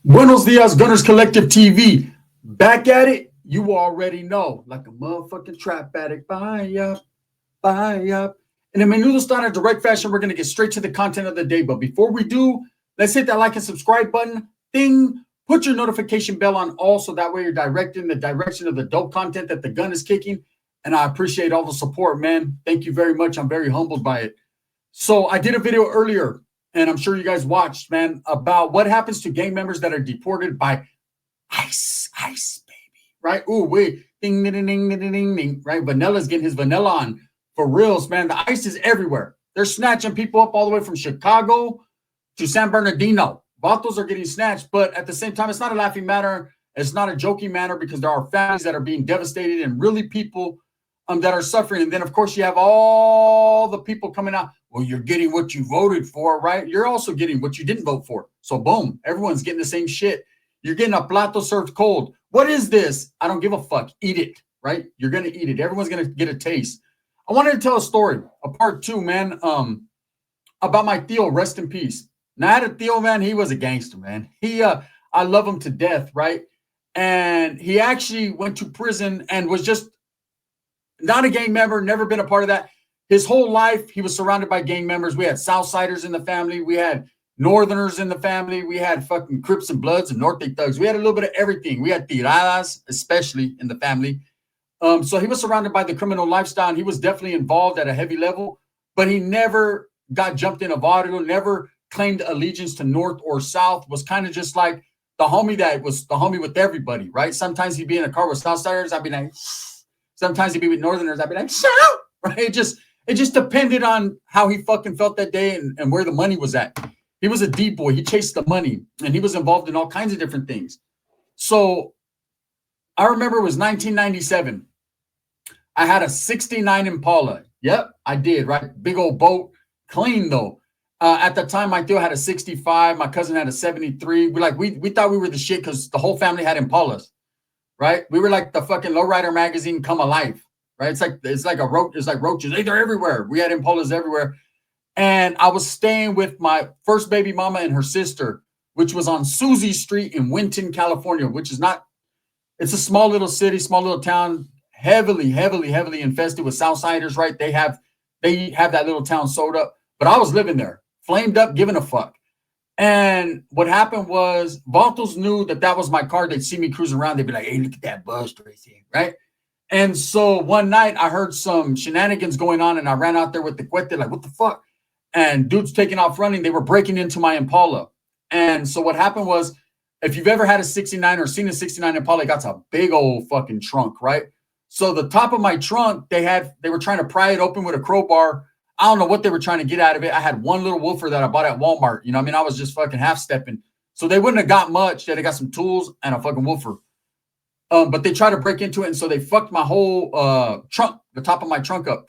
Buenos dias, Gunners Collective TV. Back at it, you already know. Like a motherfucking trap addict. Buy up, buy up. And in Menudo style in direct fashion, we're going to get straight to the content of the day. But before we do, let's hit that like and subscribe button. Ding. Put your notification bell on all so that way you're directed in the direction of the dope content that the gun is kicking. And I appreciate all the support, man. Thank you very much. I'm very humbled by it. So I did a video earlier, and I'm sure you guys watched, man, about what happens to gang members that are deported by ICE, baby, right? Ooh, wait, ding, ding, ding, ding, ding, ding, right? Vanilla's getting his vanilla on for reals, man. The ICE is everywhere. They're snatching people up all the way from Chicago to San Bernardino. Vatos are getting snatched, but at the same time, it's not a laughing matter. It's not a joking matter because there are families that are being devastated and really people that are suffering. And then, of course, you have all the people coming out. Well, you're getting what you voted for, right? You're also getting what you didn't vote for. So, boom, everyone's getting the same shit. You're getting a plato served cold. What is this? I don't give a fuck. Eat it, right? You're going to eat it. Everyone's going to get a taste. I wanted to tell a story, a part two, man, about my Theo, rest in peace. Now, I had a Theo, man. He was a gangster, man. I love him to death, right? And he actually went to prison and was just not a gang member, never been a part of that. His whole life, he was surrounded by gang members. We had Southsiders in the family. We had Northerners in the family. We had fucking Crips and Bloods and Norte Thugs. We had a little bit of everything. We had tiradas, especially in the family. So he was surrounded by the criminal lifestyle, and he was definitely involved at a heavy level, but he never got jumped in a barrio, never claimed allegiance to North or South, was kind of just like the homie that was the homie with everybody, right? Sometimes he'd be in a car with Southsiders. I'd be like, sometimes he'd be with Northerners. I'd be like, shout, right? It just depended on how he fucking felt that day and where the money was at. He was a deep boy. He chased the money, and he was involved in all kinds of different things. So I remember it was 1997. I had a 69 Impala. Yep, I did, right? Big old boat. Clean, though. At the time, my Theo had a 65. My cousin had a 73. We thought we were the shit because the whole family had Impalas, right? We were like the fucking Lowrider magazine come alive, right? It's like roaches. Hey, they're everywhere. We had Impalas everywhere. And I was staying with my first baby mama and her sister, which was on Susie Street in Winton, California, which is not, it's a small little city, small little town, heavily infested with Southsiders, right? They have that little town sewed up. But I was living there, flamed up, giving a fuck. And what happened was Vatos knew that was my car. They'd see me cruising around. They'd be like, hey, look at that bust right there, right? And so one night I heard some shenanigans going on, and I ran out there with the Coyote, like, what the fuck? And dudes taking off running. They were breaking into my Impala. And so what happened was, if you've ever had a 69 or seen a 69 Impala, it got a big old fucking trunk, right? So the top of my trunk, they were trying to pry it open with a crowbar. I don't know what they were trying to get out of it. I had one little woofer that I bought at Walmart. You know what I mean? I was just fucking half stepping. So they wouldn't have got much. They got some tools and a fucking woofer. But they tried to break into it. And so they fucked my whole trunk, the top of my trunk up.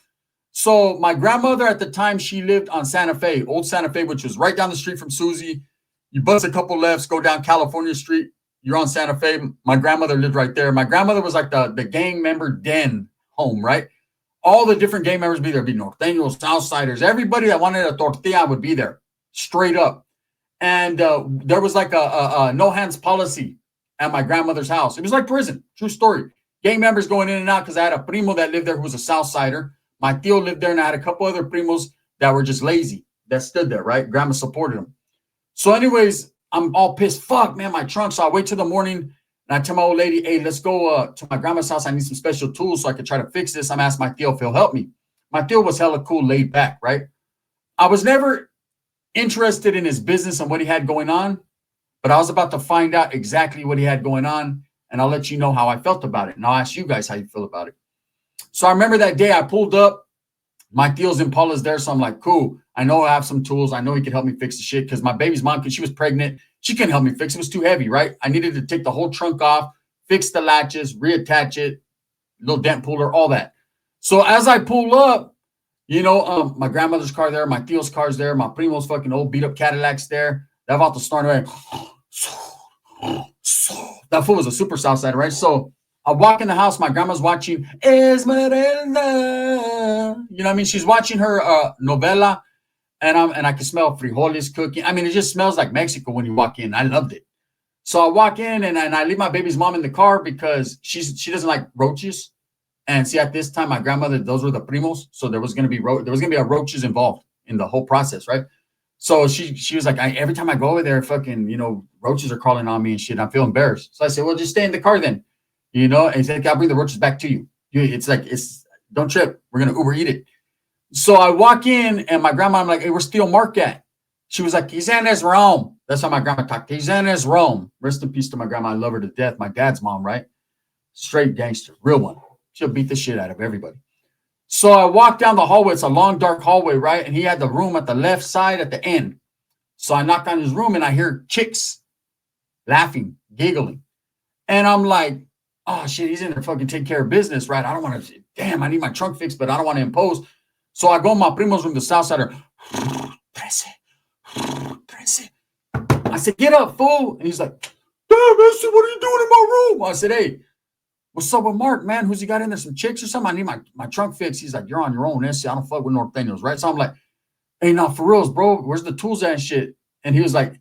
So my grandmother at the time, she lived on Santa Fe, old Santa Fe, which was right down the street from Susie. You bust a couple lefts, go down California Street. You're on Santa Fe. My grandmother lived right there. My grandmother was like the gang member den home, right? All the different gang members be there. Be Norteños, Southsiders, everybody that wanted a tortilla would be there, straight up. And there was like a no hands policy at my grandmother's house. It was like prison. True story. Gang members going in and out because I had a primo that lived there who was a Southsider. My Theo lived there, and I had a couple other primos that were just lazy that stood there, right? Grandma supported them. So anyways, I'm all pissed. Fuck, man, my trunk. So I wait till the morning, and I tell my old lady, hey, let's go to my grandma's house. I need some special tools so I could try to fix this. I'm asking my Theo if he'll help me. My Theo was hella cool, laid back, right? I was never interested in his business and what he had going on, but I was about to find out exactly what he had going on, and I'll let you know how I felt about it. And I'll ask you guys how you feel about it. So I remember that day I pulled up. My Theo's Impala's there, so I'm like, cool. I know I have some tools. I know he could help me fix the shit because my baby's mom, because she was pregnant, she couldn't help me fix it. It was too heavy, right? I needed to take the whole trunk off, fix the latches, reattach it, little dent puller, all that. So as I pull up, my grandmother's car there, my Theo's car's there, my primo's fucking old beat up Cadillac's there. That about to start away. That fool was a super Southsider, right? So I walk in the house. My grandma's watching Esmeralda. You know what I mean? She's watching her novela, and I can smell frijoles cooking. I mean, it just smells like Mexico when you walk in. I loved it. So I walk in and I leave my baby's mom in the car because she doesn't like roaches. And see, at this time, my grandmother, those were the primos, so there was gonna be a roaches involved in the whole process, right? So she was like, every time I go over there, fucking, roaches are crawling on me and shit. I feel embarrassed. So I said, well, just stay in the car then, And he's like, I'll bring the roaches back to you. It's like don't trip. We're gonna Uber eat it. So I walk in and my grandma, I'm like, hey, where's Steel Mark at? She was like, he's in his room. That's how my grandma talked. He's in his room. Rest in peace to my grandma. I love her to death. My dad's mom, right? Straight gangster, real one. She'll beat the shit out of everybody. So I walk down the hallway. It's a long, dark hallway, right? And he had the room at the left side at the end. So I knock on his room and I hear chicks laughing, giggling. And I'm like, oh, shit, he's in there fucking taking care of business, right? I don't want to, damn, I need my trunk fixed, but I don't want to impose. So I go in my primo's room, the south side. I said, get up, fool. And he's like, damn, Mister, what are you doing in my room? I said, hey, what's up with Mark, man? Who's he got in there? Some chicks or something? I need my trunk fixed. He's like, you're on your own. I don't fuck with Norteños, right? So I'm like, hey, no, for reals, bro. Where's the tools and shit? And he was like,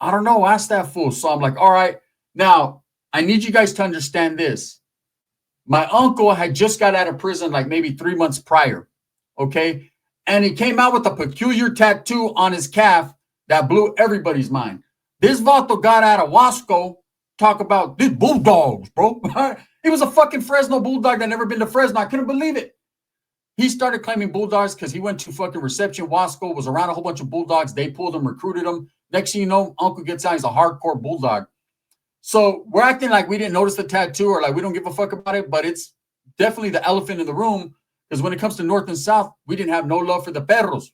I don't know. Ask that fool. So I'm like, all right. Now, I need you guys to understand this. My uncle had just got out of prison like maybe 3 months prior, okay? And he came out with a peculiar tattoo on his calf that blew everybody's mind. This vato got out of Wasco, talk about these bulldogs, bro. He was a fucking Fresno Bulldog that never been to Fresno. I couldn't believe it. He started claiming Bulldogs because he went to fucking reception. Wasco was around a whole bunch of Bulldogs. They pulled him, recruited him. Next thing you know, Uncle gets out. He's a hardcore Bulldog. So we're acting like we didn't notice the tattoo or like we don't give a fuck about it, but it's definitely the elephant in the room because when it comes to North and South, we didn't have no love for the perros.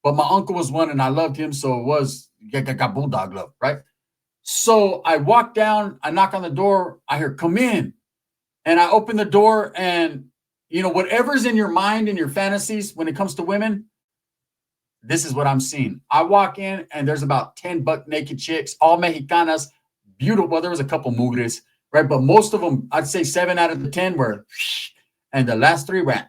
But my uncle was one and I loved him, so it was got Bulldog love, right? So I walk down, I knock on the door, I hear, come in. And I open the door and, whatever's in your mind and your fantasies when it comes to women, this is what I'm seeing. I walk in and there's about 10 buck naked chicks, all Mexicanas, beautiful. Well, there was a couple mugres, right? But most of them, I'd say 7 out of the 10 were, and the last 3 were,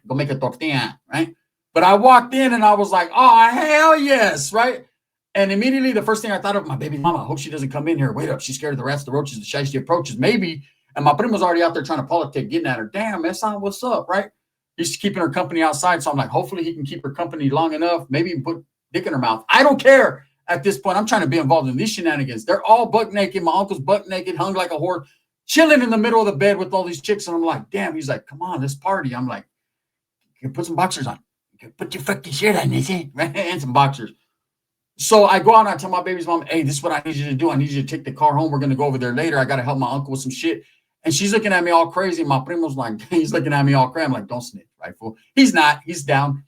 go make a tortilla, right? But I walked in and I was like, oh, hell yes, right? And immediately the first thing I thought of, my baby mama, I hope she doesn't come in here. Wait up, she's scared of the rats, the roaches, the shiesty approaches, maybe. And my primo's already out there trying to politic, getting at her. Damn, that's not what's up, right? He's keeping her company outside. So I'm like, hopefully he can keep her company long enough, maybe put dick in her mouth. I don't care at this point. I'm trying to be involved in these shenanigans. They're all buck naked. My uncle's buck naked, hung like a whore, chilling in the middle of the bed with all these chicks. And I'm like, damn, he's like, come on, let's party. I'm like, you can put some boxers on. You can put your fucking shirt on, and some boxers. So I go out and I tell my baby's mom, hey, this is what I need you to do. I need you to take the car home. We're going to go over there later. I got to help my uncle with some shit. And she's looking at me all crazy. My primo's like, he's looking at me all crazy. I'm like, don't snitch, right, fool? He's not. He's down.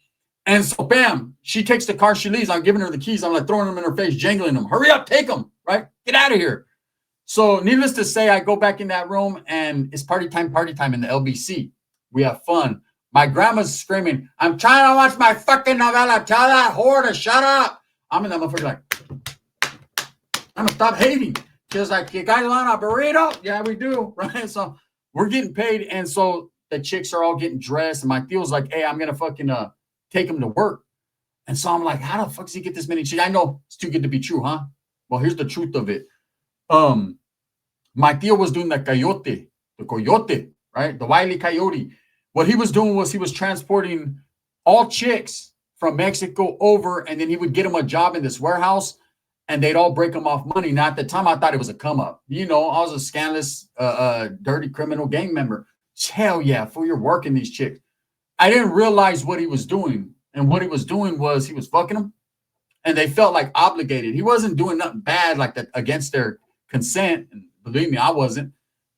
And so, bam, she takes the car. She leaves. I'm giving her the keys. I'm like throwing them in her face, jangling them. Hurry up, take them, right? Get out of here. So needless to say, I go back in that room and it's party time in the LBC. We have fun. My grandma's screaming, I'm trying to watch my fucking novela. Tell that whore to shut up. I'm in that motherfucker like, I'm going to stop hating. She's like, you guys want a burrito? Yeah, we do, right? So we're getting paid. And so the chicks are all getting dressed. And my deal's like, hey, I'm going to fucking take them to work. And so I'm like, how the fuck does he get this many chicks? I know it's too good to be true, huh? Well, here's the truth of it. My deal was doing the Coyote, right? The Wile E. Coyote. What he was doing was he was transporting all chicks from Mexico over, and then he would get them a job in this warehouse, and they'd all break them off money. Now, at the time, I thought it was a come-up. I was a scandalous, dirty criminal gang member. Hell yeah, fool, you're working these chicks. I didn't realize what he was doing, and what he was doing was he was fucking them, and they felt like obligated. He wasn't doing nothing bad like that against their consent, and believe me, I wasn't,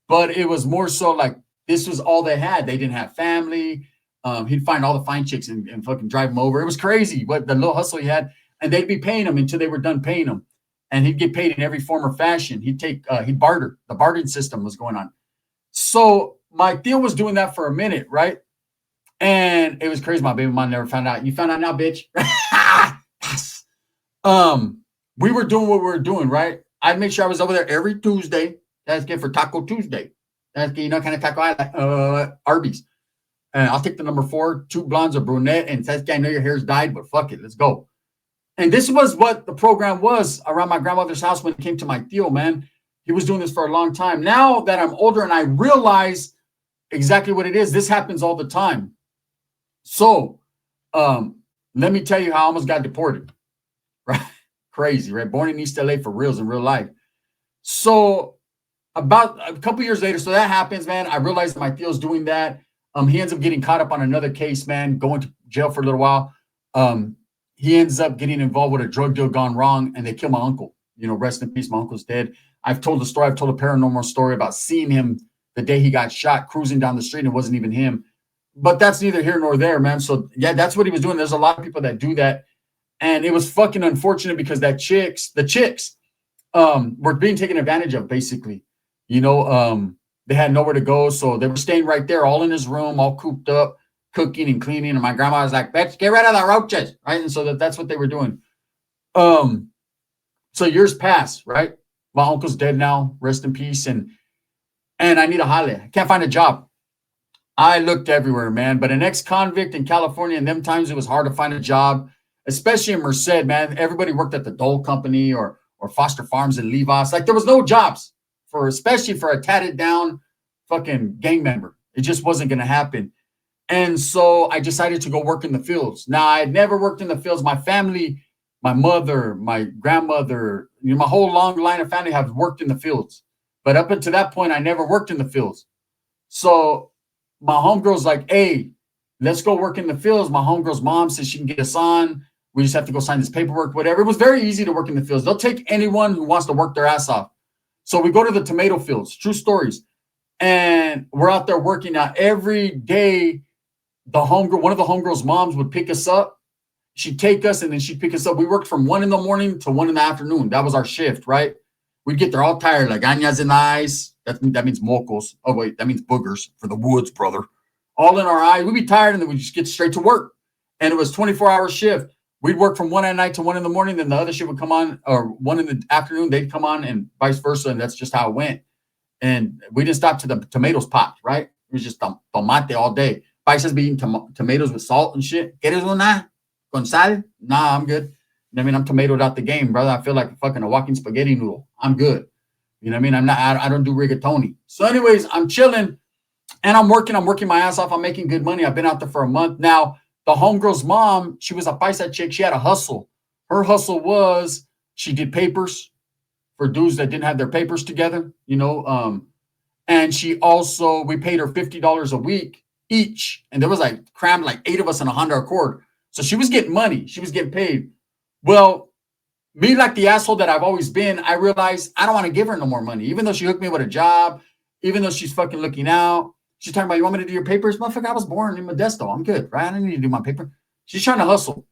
but it was more so like this was all they had. They didn't have family. He'd find all the fine chicks and fucking drive them over. It was crazy what the little hustle he had. And they'd be paying him until they were done paying him. And he'd get paid in every form or fashion. He'd barter. The bartering system was going on. So my deal was doing that for a minute, right? And it was crazy. My baby mom never found out. You found out now, bitch? Yes. We were doing what we were doing, right? I'd make sure I was over there every Tuesday. That's good for Taco Tuesday. That's good, kind of taco I like, Arby's. And I'll take the number 4, 2 blondes, a brunette, and says, I know your hair's dyed, but fuck it, let's go. And this was what the program was around my grandmother's house when it came to my tío, man. He was doing this for a long time. Now that I'm older and I realize exactly what it is, this happens all the time. So let me tell you how I almost got deported. Right? Crazy, right? Born in East LA for reals in real life. So about a couple years later, so that happens, man. I realized that my Theo's doing that. He ends up getting caught up on another case, man, going to jail for a little while. He ends up getting involved with a drug deal gone wrong, and they kill my uncle. You know, rest in peace, my uncle's dead. I've told a paranormal story about seeing him the day he got shot, cruising down the street, and it wasn't even him. But that's neither here nor there, man. So yeah, that's what he was doing. There's a lot of people that do that. And it was fucking unfortunate because the chicks were being taken advantage of, basically. You know, they had nowhere to go, so they were staying right there, all in his room, all cooped up, cooking and cleaning. And my grandma was like, "Bitch, get rid of the roaches," right? And so that's what they were doing. So years pass, right? My uncle's dead now, rest in peace, and I need a jale. I can't find a job. I looked everywhere, man. But an ex-convict in California, in them times, it was hard to find a job, especially in Merced, man. Everybody worked at the Dole Company or Foster Farms in Levi's. Like, there was no jobs especially for a tatted down fucking gang member. It just wasn't going to happen. And so I decided to go work in the fields. Now, I had never worked in the fields. My family, my mother, my grandmother, you know, my whole long line of family have worked in the fields. But up until that point, I never worked in the fields. So my homegirl's like, "Hey, let's go work in the fields." My homegirl's mom says she can get us on. We just have to go sign this paperwork, whatever. It was very easy to work in the fields. They'll take anyone who wants to work their ass off. So we go to the tomato fields, true stories. And we're out there working out every day. One of the homegirls' moms would pick us up. She'd take us and then she'd pick us up. We worked from 1 a.m. to 1 p.m. That was our shift, right? We'd get there all tired, like añas in the eyes. That means mocos. Oh, wait, that means boogers for the woods, brother. All in our eyes. We'd be tired and then we'd just get straight to work. And it was 24-hour shift. We'd work from 1 at night to 1 a.m. Then the other shift would come on, or 1 in the afternoon, they'd come on, and vice versa. And that's just how it went. And we didn't stop till the tomatoes popped, right? It was just tomate all day. Paisas be eating tomatoes with salt and shit. ¿Quieres una con sal? Nah, I'm good. I mean, I'm tomatoed out the game, brother. I feel like a walking spaghetti noodle. I'm good. You know what I mean? I don't do rigatoni. So anyways, I'm chilling and I'm working my ass off. I'm making good money. I've been out there for a month. Now, the homegirl's mom, she was a paisa chick. She had a hustle. Her hustle was she did papers for dudes that didn't have their papers together, you know. And we paid her $50 a week each. And there was crammed 8 of us in a Honda Accord. So she was getting money. She was getting paid. Well, me, like the asshole that I've always been, I realized I don't want to give her no more money. Even though she hooked me with a job, even though she's fucking looking out. She's talking about, "You want me to do your papers?" Motherfucker, I was born in Modesto. I'm good, right? I don't need to do my paper. She's trying to hustle.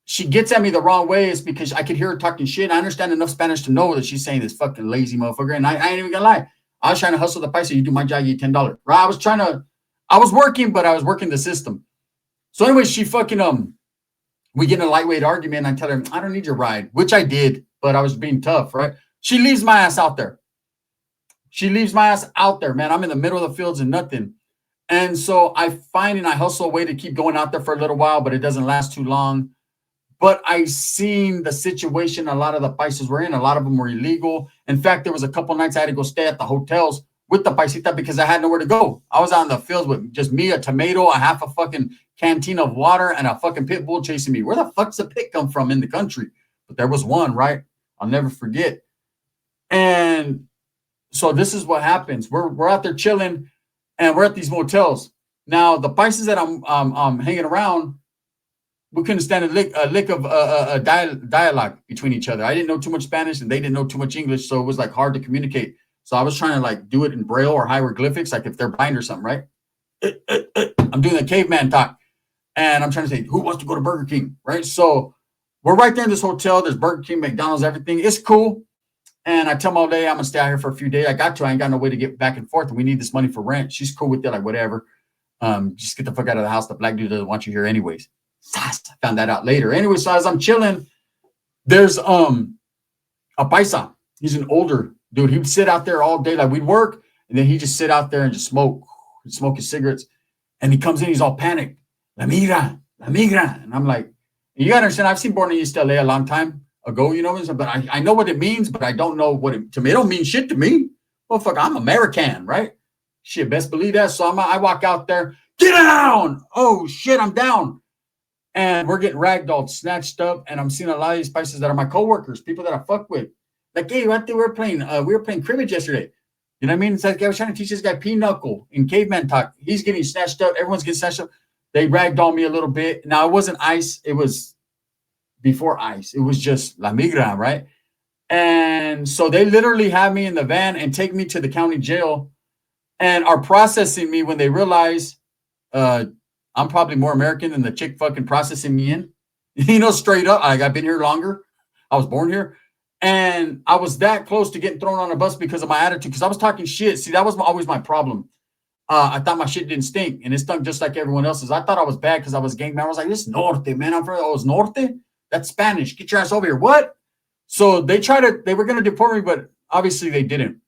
She gets at me the wrong way. It's because I could hear her talking shit. I understand enough Spanish to know that she's saying this fucking lazy motherfucker. And I ain't even gonna lie. I was trying to hustle the paisa. "You do my job, you get $10. Right? I was working, but I was working the system. So anyway, she fucking, we get in a lightweight argument. And I tell her, "I don't need your ride," which I did, but I was being tough, right? She leaves my ass out there. Man. I'm in the middle of the fields and nothing. And so I hustle a way to keep going out there for a little while, but it doesn't last too long. But I seen the situation a lot of the paisas were in. A lot of them were illegal. In fact, there was a couple nights I had to go stay at the hotels with the paisita because I had nowhere to go. I was out in the fields with just me, a tomato, a half a fucking canteen of water, and a fucking pit bull chasing me. Where the fuck's the pit come from in the country? But there was one, right? I'll never forget. And so this is what happens. We're out there chilling, and we're at these motels. Now, the paisas that I'm hanging around, we couldn't stand a lick of dialogue between each other. I didn't know too much Spanish, and they didn't know too much English, so it was hard to communicate. So I was trying to do it in Braille or hieroglyphics, if they're blind or something, right? I'm doing the caveman talk, and I'm trying to say, "Who wants to go to Burger King?" Right? So we're right there in this hotel. There's Burger King, McDonald's, everything. It's cool. And I tell my old lady, "I'm going to stay out here for a few days. I ain't got no way to get back and forth. And we need this money for rent." She's cool with it. Whatever. Just get the fuck out of the house. The black dude doesn't want you here anyways. I found that out later. Anyway, so as I'm chilling, there's a paisa. He's an older dude. He would sit out there all day. We'd work, and then he'd just sit out there and just smoke his cigarettes. And he comes in, he's all panicked. La migra. And I'm like, you got to understand, I've seen Born in East LA a long time. ago, you know what I'm saying? But I know what it means, but I don't know what it, to me, it don't mean shit to me. Well, fuck, I'm American, right? Shit, best believe that. So I walk out there, get down. Oh, shit, I'm down. And we're getting ragdolled, snatched up, and I'm seeing a lot of these spices that are my coworkers, people that I fuck with. Like, hey, what we were playing cribbage yesterday. You know what I mean? It's like I was trying to teach this guy pinochle in caveman talk. He's getting snatched up. Everyone's getting snatched up. They ragdolled me a little bit. Now, it wasn't ice. It was before ice. It was just la migra, right? And so they literally have me in the van and take me to the county jail and are processing me when they realize I'm probably more American than the chick fucking processing me in. You know, straight up. Like, I've been here longer. I was born here. And I was that close to getting thrown on a bus because of my attitude, because I was talking shit. See, that was always my problem. I thought my shit didn't stink, and it stunk just like everyone else's. I thought I was bad because I was gang man. I was like, this Norte, man. I was Norte? That's Spanish. Get your ass over here. What? So they were going to deport me, but obviously they didn't.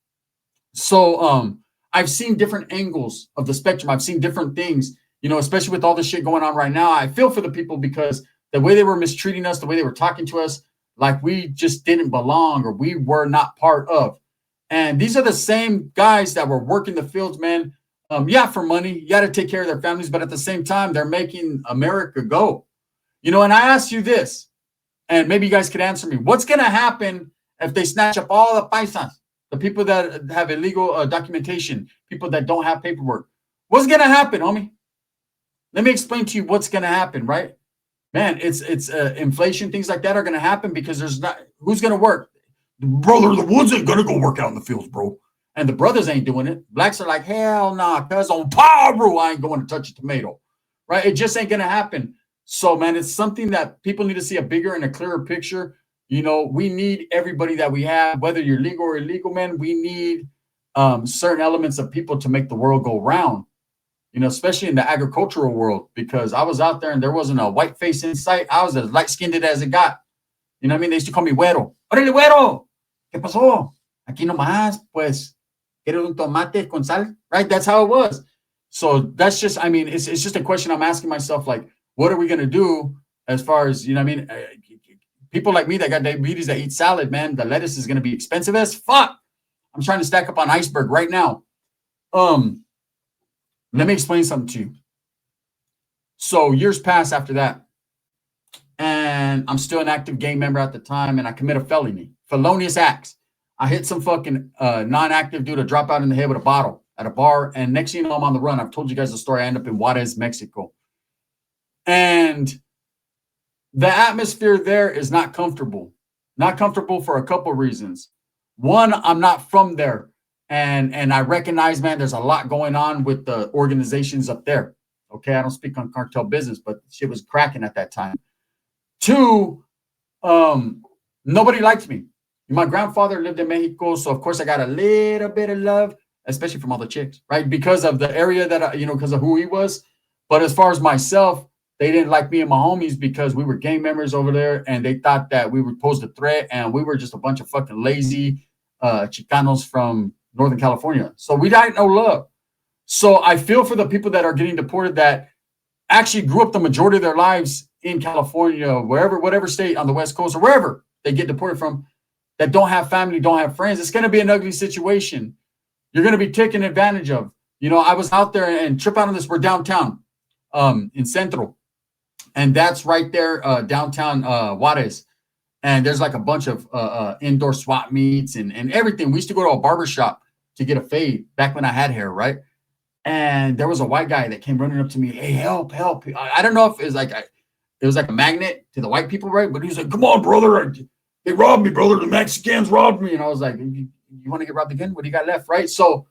So I've seen different angles of the spectrum. I've seen different things, you know, especially with all this shit going on right now. I feel for the people because the way they were mistreating us, the way they were talking to us, like we just didn't belong or we were not part of. And these are the same guys that were working the fields, man. Yeah, for money. You got to take care of their families, but at the same time, they're making America go. You know, and I ask you this, and maybe you guys could answer me. What's going to happen if they snatch up all the paisas, the people that have illegal documentation, people that don't have paperwork? What's going to happen, homie? Let me explain to you what's going to happen, right? Man, it's inflation, things like that are going to happen because there's not, who's going to work? Brother, the woods ain't going to go work out in the fields, bro. And the brothers ain't doing it. Blacks are like, hell nah, cuz on power, bro, I ain't going to touch a tomato, right? It just ain't going to happen. So, man, it's something that people need to see a bigger and a clearer picture. You know, we need everybody that we have, whether you're legal or illegal, man. We need certain elements of people to make the world go round. You know, especially in the agricultural world, because I was out there and there wasn't a white face in sight. I was as light-skinned as it got. You know what I mean? They used to call me güero. ¡Órale, güero! ¿Qué pasó? Aquí nomás, pues, ¿quieres un tomate con sal? Right? That's how it was. So that's just, I mean, it's just a question I'm asking myself, like, what are we going to do as far as, you know what I mean? People like me that got diabetes that eat salad, man, the lettuce is going to be expensive as fuck. I'm trying to stack up on iceberg right now. Let me explain something to you. So years pass after that, and I'm still an active gang member at the time, and I commit a felonious acts. I hit some fucking non-active dude, a dropout in the head with a bottle at a bar, and next thing you know, I'm on the run. I've told you guys the story. I end up in Juarez, Mexico. And the atmosphere there is not comfortable. Not comfortable for a couple reasons. One, I'm not from there. And I recognize, man, there's a lot going on with the organizations up there. Okay, I don't speak on cartel business, but shit was cracking at that time. Two, nobody liked me. My grandfather lived in Mexico, so of course I got a little bit of love, especially from all the chicks, right? Because of the area that because of who he was. But as far as myself, they didn't like me and my homies because we were gang members over there, and they thought that we would pose a threat, and we were just a bunch of fucking lazy Chicanos from Northern California. So we got no love. So I feel for the people that are getting deported that actually grew up the majority of their lives in California, wherever, whatever state on the West Coast or wherever they get deported from, that don't have family, don't have friends. It's going to be an ugly situation. You're going to be taken advantage of. You know, I was out there and trip out on this. We're downtown in Central. And that's right there, downtown Juarez. And there's like a bunch of indoor swap meets and everything. We used to go to a barber shop to get a fade back when I had hair, right? And there was a white guy that came running up to me. Hey, help. I don't know if it was like a magnet to the white people, right? But he's like, come on, brother. They robbed me, brother. The Mexicans robbed me. And I was like, you want to get robbed again? What do you got left, right? So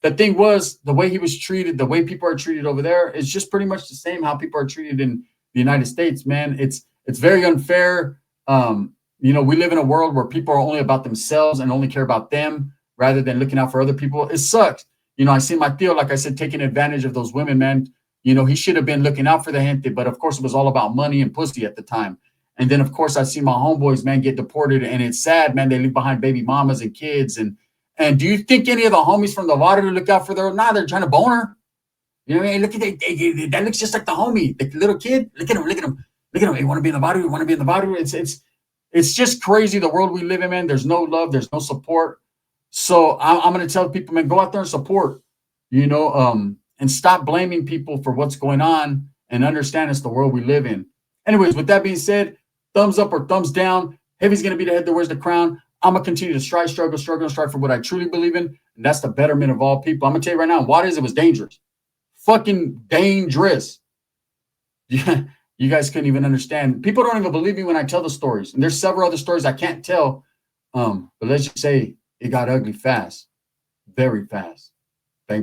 the thing was, the way he was treated, the way people are treated over there is just pretty much the same how people are treated in the United States, man. It's very unfair. We live in a world where people are only about themselves and only care about them rather than looking out for other people. It sucks. I see my tío, like I said, taking advantage of those women, man. He should have been looking out for the gente, but of course it was all about money and pussy at the time. And then, of course, I see my homeboys, man, get deported, and it's sad, man. They leave behind baby mamas and kids. And do you think any of the homies from the water look out for their? Nah, they're trying to bone her. You know what I mean? Look at that looks just like the homie, the little kid. Look at him. Hey, want to be in the water? Want to be in the water? It's It's just crazy the world we live in, man. There's no love, there's no support. So I'm going to tell people, man, go out there and support, and stop blaming people for what's going on and understand it's the world we live in. Anyways, with that being said, thumbs up or thumbs down. Heavy's going to be the head that wears the crown. I'm going to continue to strive, struggle, and strive for what I truly believe in. And that's the betterment of all people. I'm going to tell you right now, Juarez, it was dangerous. Fucking dangerous. Yeah, you guys couldn't even understand. People don't even believe me when I tell the stories. And there's several other stories I can't tell. But let's just say it got ugly fast. Very fast.